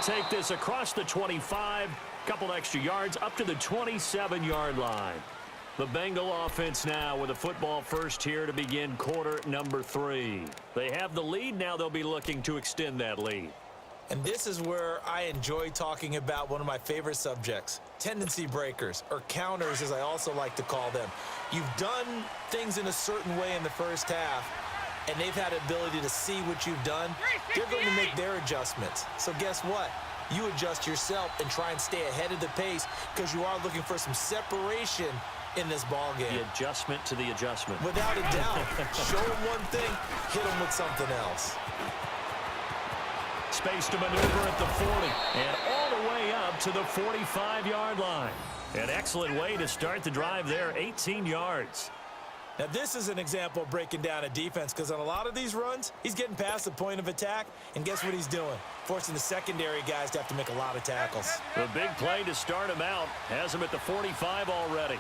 take this across the 25, couple extra yards up to the 27-yard line. The Bengal offense now with a football first here to begin quarter number 3. They have the lead. Now they'll be looking to extend that lead. And this is where I enjoy talking about one of my favorite subjects, tendency breakers, or counters as I also like to call them. You've done things in a certain way in the first half, and they've had the ability to see what you've done. They're going to make their adjustments. So guess what? You adjust yourself and try and stay ahead of the pace because you are looking for some separation in this ball game. The adjustment to the adjustment. Without a doubt. Show them one thing, hit them with something else. Space to maneuver at the 40 and all the way up to the 45-yard line. An excellent way to start the drive there, 18 yards. Now, this is an example of breaking down a defense because on a lot of these runs, he's getting past the point of attack, and guess what he's doing? Forcing the secondary guys to have to make a lot of tackles. The big play to start him out has him at the 45 already.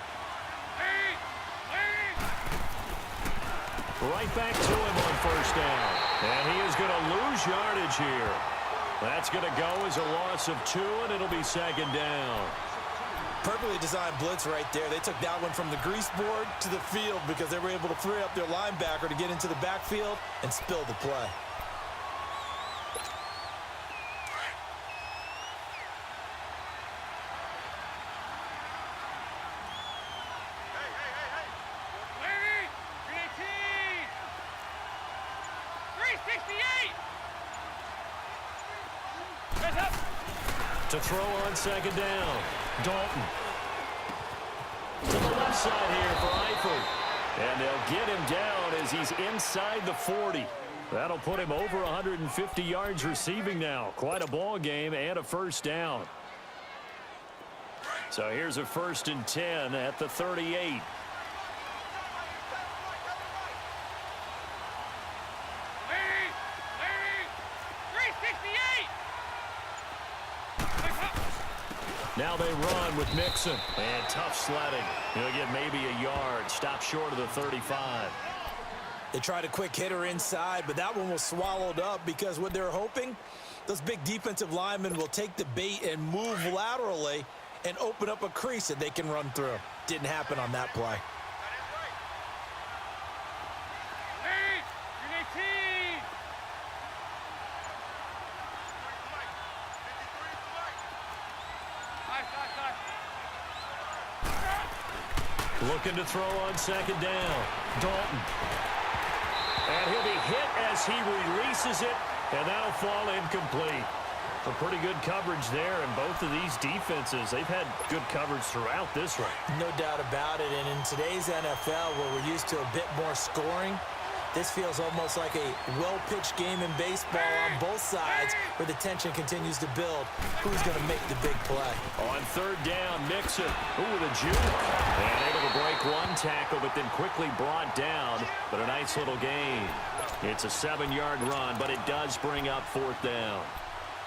Right back to him on first down. And he is going to lose yardage here. That's going to go as a loss of 2, and it'll be second down. Perfectly designed blitz right there. They took that one from the grease board to the field because they were able to free up their linebacker to get into the backfield and spill the play. To throw on second down, Dalton. To the left side here for Eifert. And they'll get him down as he's inside the 40. That'll put him over 150 yards receiving now. Quite a ball game and a first down. So here's a 1st and 10 at the 38. Now they run with Mixon. And tough sledding. He'll get maybe a yard. Stop short of the 35. They tried a quick hitter inside, but that one was swallowed up because what they're hoping, those big defensive linemen will take the bait and move laterally and open up a crease that they can run through. Didn't happen on that play. Looking to throw on second down. Dalton. And he'll be hit as he releases it, and that'll fall incomplete. Some pretty good coverage there, and both of these defenses, they've had good coverage throughout this one. No doubt about it, and in today's NFL, where we're used to a bit more scoring, this feels almost like a well-pitched game in baseball on both sides where the tension continues to build. Who's going to make the big play? On third down, Mixon. Ooh, the juke. And able to break one tackle, but then quickly brought down. But a nice little gain. It's a 7-yard run, but it does bring up 4th down.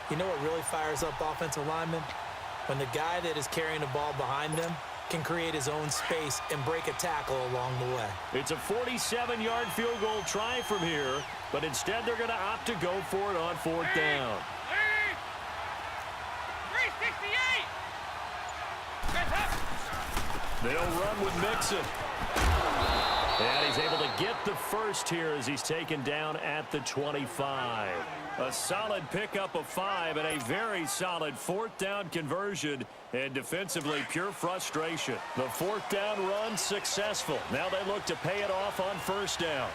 You know what really fires up offensive linemen? When the guy that is carrying the ball behind them can create his own space and break a tackle along the way. It's a 47-yard field goal try from here, but instead they're going to opt to go for it on 4th down. 368. They'll run with Mixon. And he's able to get the first here as he's taken down at the 25. A solid pickup of 5 and a very solid 4th down conversion. And defensively, pure frustration. The 4th down run successful. Now they look to pay it off on 1st down.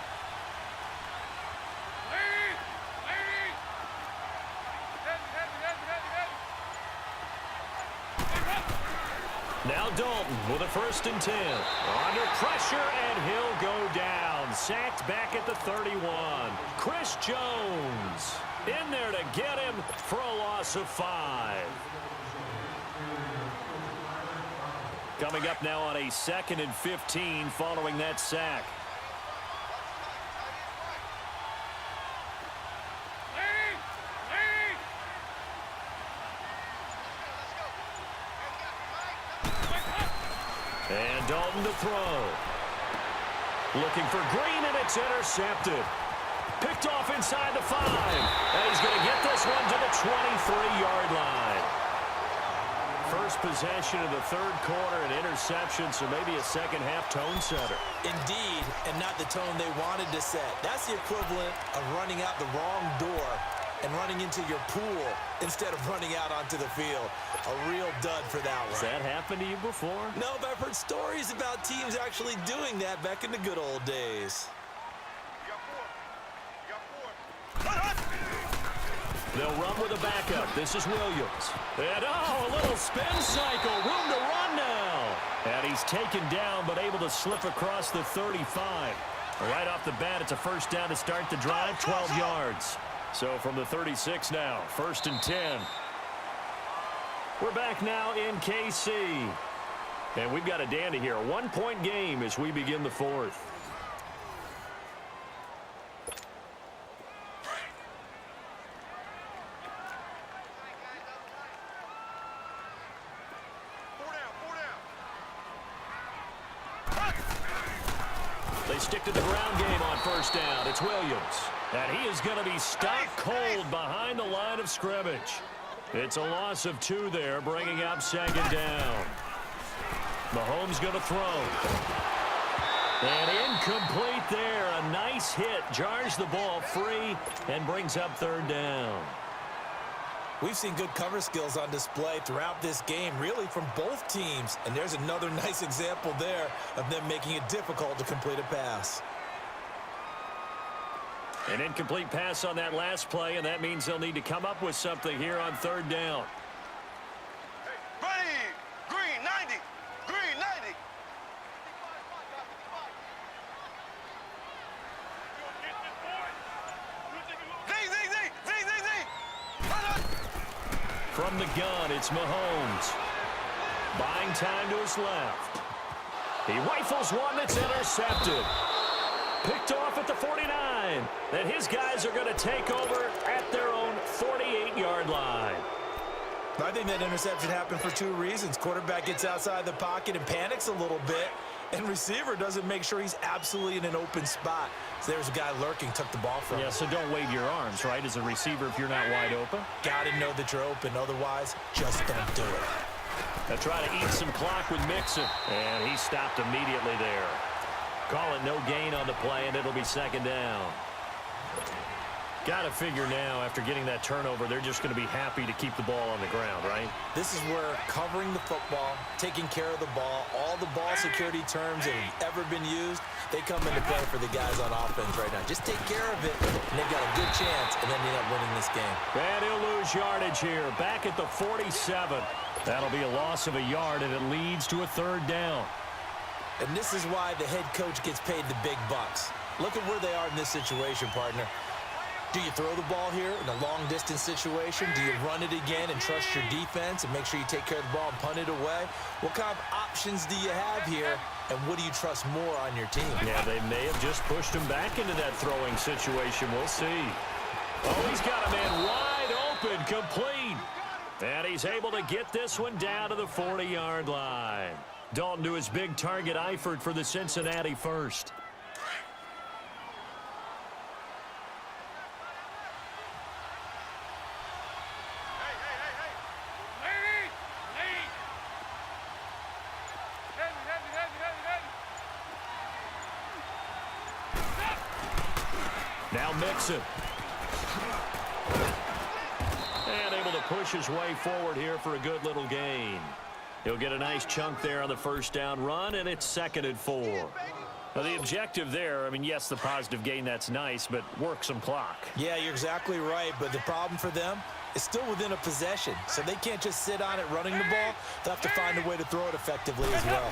Now Dalton with a 1st and 10. Under pressure, and he'll go down. Sacked back at the 31. Chris Jones in there to get him for a loss of 5. Coming up now on a 2nd and 15 following that sack. And Dalton to throw. Looking for Green, and it's intercepted. Picked off inside the 5. And he's going to get this one to the 23-yard possession of the third quarter, an interception, so maybe a second-half tone setter. Indeed, and not the tone they wanted to set. That's the equivalent of running out the wrong door and running into your pool instead of running out onto the field. A real dud for that one. Has that happened to you before? No, but I've heard stories about teams actually doing that back in the good old days. They'll run with a backup. This is Williams. And, a little spin cycle. Room to run now. And he's taken down, but able to slip across the 35. Right off the bat, it's a first down to start the drive, 12 yards. So from the 36 now, 1st and 10. We're back now in KC. And we've got a dandy here. A 1-point game as we begin the 4th. They stick to the ground game on 1st down. It's Williams. And he is going to be stopped cold behind the line of scrimmage. It's a loss of 2 there, bringing up 2nd down. Mahomes going to throw. And incomplete there. A nice hit. Jars the ball free and brings up 3rd down. We've seen good cover skills on display throughout this game, really from both teams. And there's another nice example there of them making it difficult to complete a pass. An incomplete pass on that last play, and that means they'll need to come up with something here on 3rd down. Ready, green 90, green 90. From the gun, it's Mahomes. Buying time to his left. He rifles one that's intercepted. Picked off at the 49. Then his guys are going to take over at their own 48-yard line. I think that interception happened for 2 reasons. Quarterback gets outside the pocket and panics a little bit, and receiver doesn't make sure he's absolutely in an open spot. So there's a guy lurking, took the ball from him. Yeah, so don't wave your arms, right, as a receiver if you're not wide open. Got to know that you're open. Otherwise, just don't do it. They'll try to eat some clock with Mixon, and he stopped immediately there. Call it no gain on the play, and it'll be 2nd down. Got to figure now, after getting that turnover, they're just going to be happy to keep the ball on the ground, right? This is where covering the football, taking care of the ball, all the ball security terms that have ever been used, they come into play for the guys on offense right now. Just take care of it, and they've got a good chance, and then they end up winning this game. And he'll lose yardage here, back at the 47. That'll be a loss of a yard, and it leads to a 3rd down. And this is why the head coach gets paid the big bucks. Look at where they are in this situation, partner. Do you throw the ball here in a long-distance situation? Do you run it again and trust your defense and make sure you take care of the ball and punt it away? What kind of options do you have here, and what do you trust more on your team? Yeah, they may have just pushed him back into that throwing situation. We'll see. Oh, he's got a man wide open, complete. And he's able to get this one down to the 40-yard line. Dalton to his big target, Eifert for the Cincinnati first. Now Mixon. And able to push his way forward here for a good little gain. He'll get a nice chunk there on the 1st down run, and it's 2nd and 4. Now, the objective there, I mean, yes, the positive gain, that's nice, but work some clock. Yeah, you're exactly right, but the problem for them is still within a possession, so they can't just sit on it running the ball. They'll have to find a way to throw it effectively as well.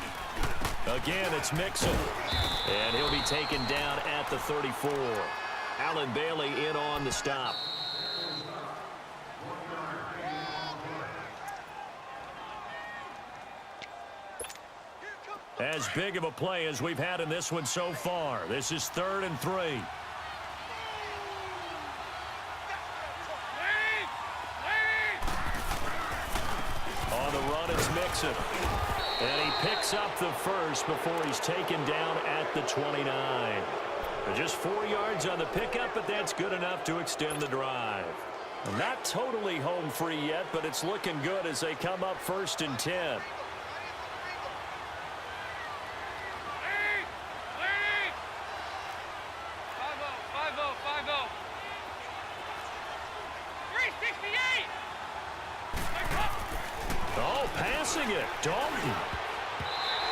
Again, it's Mixon, and he'll be taken down at the 34. Allen Bailey in on the stop. As big of a play as we've had in this one so far. This is 3rd and 3. On the run is Mixon. And he picks up the first before he's taken down at the 29. Just 4 yards on the pickup, but that's good enough to extend the drive. Not totally home free yet, but it's looking good as they come up 1st and 10. Oh, passing it. Dalton.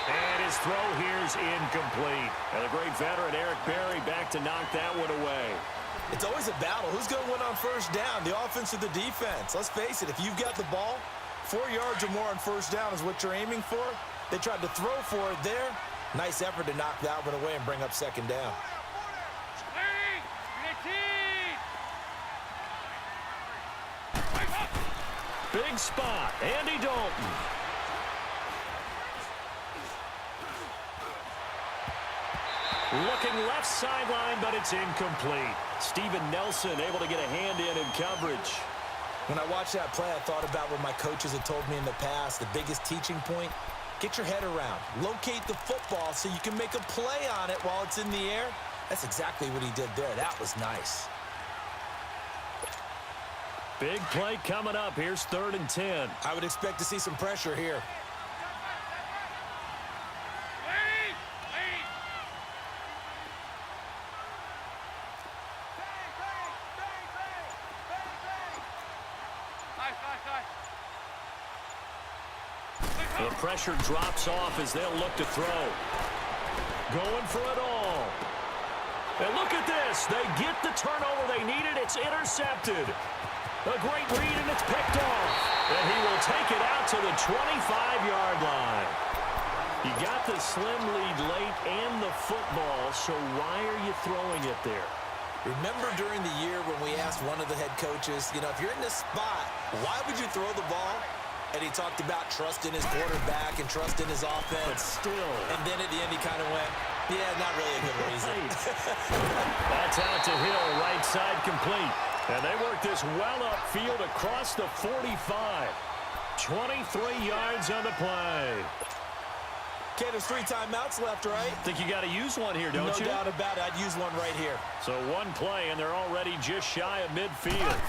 And his throw here is incomplete. And the great veteran Eric Berry back to knock that one away. It's always a battle. Who's going to win on first down, the offense or the defense? Let's face it, if you've got the ball, 4 yards or more on first down is what you're aiming for. They tried to throw for it there. Nice effort to knock that one away and bring up 2nd down. Big spot, Andy Dalton. Looking left sideline, but it's incomplete. Steven Nelson able to get a hand in coverage. When I watched that play, I thought about what my coaches had told me in the past. The biggest teaching point, get your head around. Locate the football so you can make a play on it while it's in the air. That's exactly what he did there. That was nice. Big play coming up. Here's 3rd and 10. I would expect to see some pressure here. The pressure drops off as they'll look to throw. Going for it all. And look at this. They get the turnover they needed. It's intercepted. A great read, and it's picked off. And he will take it out to the 25-yard line. You got the slim lead late and the football, so why are you throwing it there? Remember during the year when we asked one of the head coaches, if you're in this spot, why would you throw the ball? And he talked about trust in his quarterback and trust in his offense. But still. And then at the end he kind of went, yeah, not really a good reason. That's out to Hill, right side complete. And they work this well upfield across the 45. 23 yards on the play. Okay, there's 3 timeouts left, right? Think you got to use one here, don't you? No doubt about it. I'd use one right here. So one play, and they're already just shy of midfield.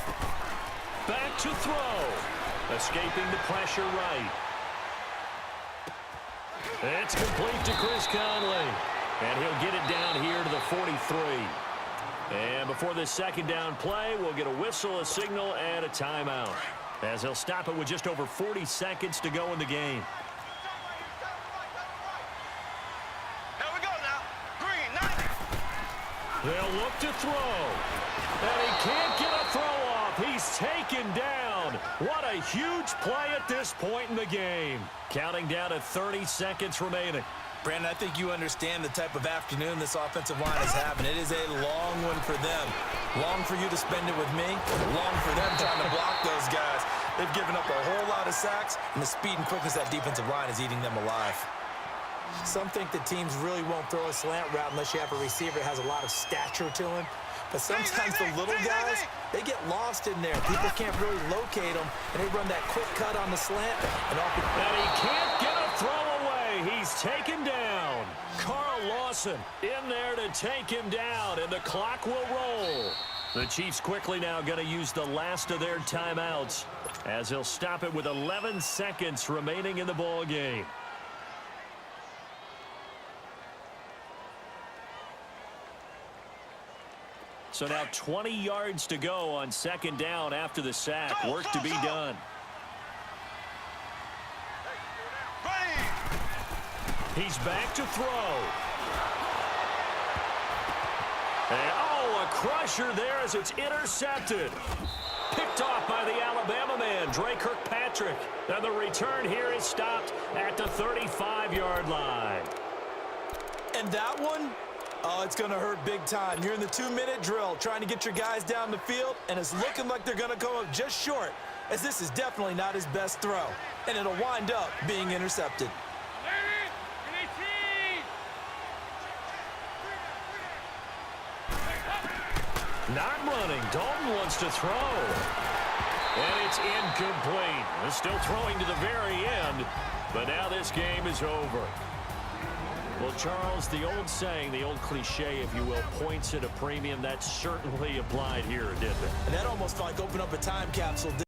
Back to throw. Escaping the pressure right. It's complete to Chris Conley. And he'll get it down here to the 43. And before this 2nd down play, we'll get a whistle, a signal, and a timeout. As he'll stop it with just over 40 seconds to go in the game. Here we go now. Green 90. They'll look to throw. And he can't get a throw off. He's taken down. What a huge play at this point in the game. Counting down to 30 seconds remaining. Brandon, I think you understand the type of afternoon this offensive line is having. It is a long one for them. Long for you to spend it with me. Long for them trying to block those guys. They've given up a whole lot of sacks, and the speed and quickness of that defensive line is eating them alive. Some think that teams really won't throw a slant route unless you have a receiver that has a lot of stature to him. But sometimes the little guys, they get lost in there. People can't really locate them, and they run that quick cut on the slant. And he can't get a throw away. He's taken down. Carl Lawson in there to take him down, and the clock will roll. The Chiefs quickly now going to use the last of their timeouts as they'll stop it with 11 seconds remaining in the ball game. So now 20 yards to go on 2nd down after the sack. Work to be done. He's back to throw. And, a crusher there as it's intercepted. Picked off by the Alabama man, Dre Kirkpatrick. And the return here is stopped at the 35-yard line. And that one, it's going to hurt big time. You're in the 2-minute drill trying to get your guys down the field, and it's looking like they're going to come up just short, as this is definitely not his best throw. And it'll wind up being intercepted. Not running. Dalton wants to throw. And it's incomplete. They're still throwing to the very end, but now this game is over. Well, Charles, the old saying, the old cliche, if you will, points at a premium, that certainly applied here, didn't it? And that almost felt like open up a time capsule.